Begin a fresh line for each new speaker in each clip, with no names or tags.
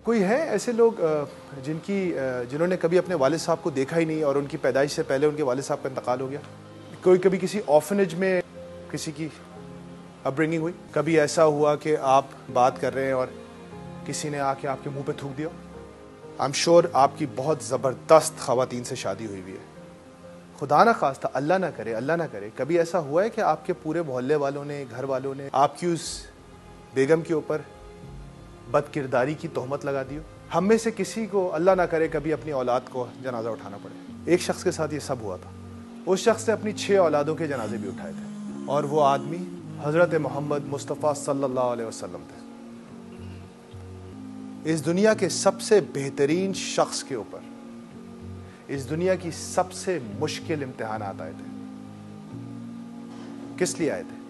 कोई है ऐसे लोग जिन्होंने कभी अपने वालिद साहब को देखा ही नहीं और उनकी पैदाइश से पहले उनके वालिद साहब का इंतकाल हो गया? कोई कभी किसी ऑर्फनेज में किसी की अपब्रिंगिंग हुई? कभी ऐसा हुआ कि आप बात कर रहे हैं और किसी ने आके आपके मुंह पे थूक दिया? आई एम श्योर आपकी बहुत ज़बरदस्त ख़वातीन से शादी हुई हुई है। खुदा ना खास्ता, अल्लाह ना करे, कभी ऐसा हुआ है कि आपके पूरे मोहल्ले वालों ने, घर वालों ने आपकी उस बेगम के ऊपर बदकिरदारी की तोहमत लगा दी हो? हम में से किसी को अल्लाह ना करे कभी अपनी औलाद को जनाजा उठाना पड़े। एक शख्स के साथ ये सब हुआ था। उस शख्स ने अपनी 6 औलादों के जनाजे भी उठाए थे और वो आदमी हज़रत मोहम्मद मुस्तफ़ा सल्लल्लाहु अलैहि वसल्लम थे। इस दुनिया के सबसे बेहतरीन शख्स के ऊपर इस दुनिया की सबसे मुश्किल इम्तिहानात आए थे। किस लिए आए थे?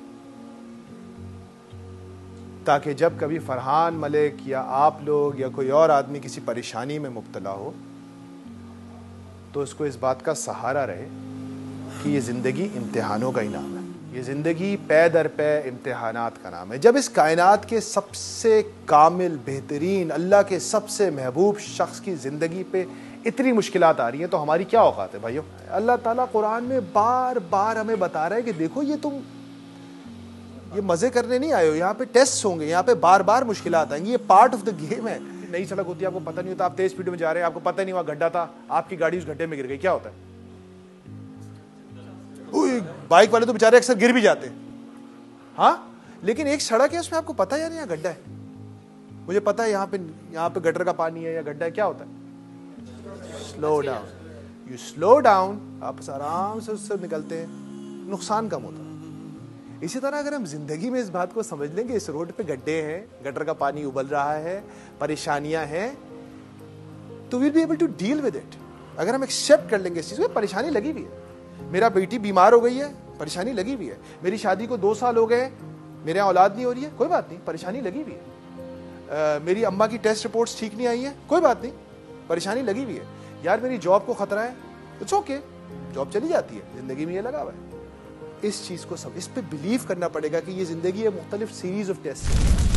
ताकि जब कभी फरहान मलिक या आप लोग या कोई और आदमी किसी परेशानी में मुब्तला हो तो उसको इस बात का सहारा रहे कि ये ज़िंदगी इम्तिहानों का ही नाम है। ये ज़िंदगी पै दर पै इम्तिहानात का नाम है। जब इस कायनात के सबसे कामिल, बेहतरीन, अल्लाह के सबसे महबूब शख्स की ज़िंदगी पे इतनी मुश्किलात आ रही हैं तो हमारी क्या औकात है भाइयों? अल्लाह ताला कुरान में बार बार हमें बता रहा है कि देखो ये मज़े करने नहीं आए हो, यहाँ पे टेस्ट होंगे, यहाँ पे बार बार मुश्किलात आएंगी, ये पार्ट ऑफ द गेम है। नई सड़क होती है, आपको पता नहीं होता, आप तेज स्पीड में जा रहे हैं, आपको पता नहीं वहाँ गड्ढा था, आपकी गाड़ी उस गड्ढे में गिर गई, क्या होता है? बाइक वाले तो बेचारे अक्सर गिर भी जाते हैं, हाँ, लेकिन एक सड़क है उसमें आपको पता है यार यहाँ गड्ढा है, मुझे पता है यहाँ पे गटर का पानी है या गड्ढा है, क्या होता है? Slow down, you slow down, आप आराम से उससे निकलते हैं, नुकसान कम होता है। इसी तरह अगर हम जिंदगी में इस बात को समझ लेंगे, इस रोड पे गड्ढे हैं, गटर का पानी उबल रहा है, परेशानियां हैं, तो will be able to deal with it. अगर हम एक्सेप्ट कर लेंगे इस चीज को, परेशानी लगी हुई है, मेरा बेटी बीमार हो गई है, परेशानी लगी हुई है, मेरी शादी को 2 साल हो गए, मेरे यहाँ औलाद नहीं हो रही है, कोई बात नहीं, परेशानी लगी हुई है, मेरी अम्मा की टेस्ट रिपोर्ट्स ठीक नहीं आई है, कोई बात नहीं, परेशानी लगी हुई है, यार मेरी जॉब को खतरा है, इट्स ओके, जॉब चली जाती है, जिंदगी में ये लगा हुआ है। इस चीज को सब इस पे बिलीव करना पड़ेगा कि ये जिंदगी है मुख्तलिफ सीरीज ऑफ टेस्ट।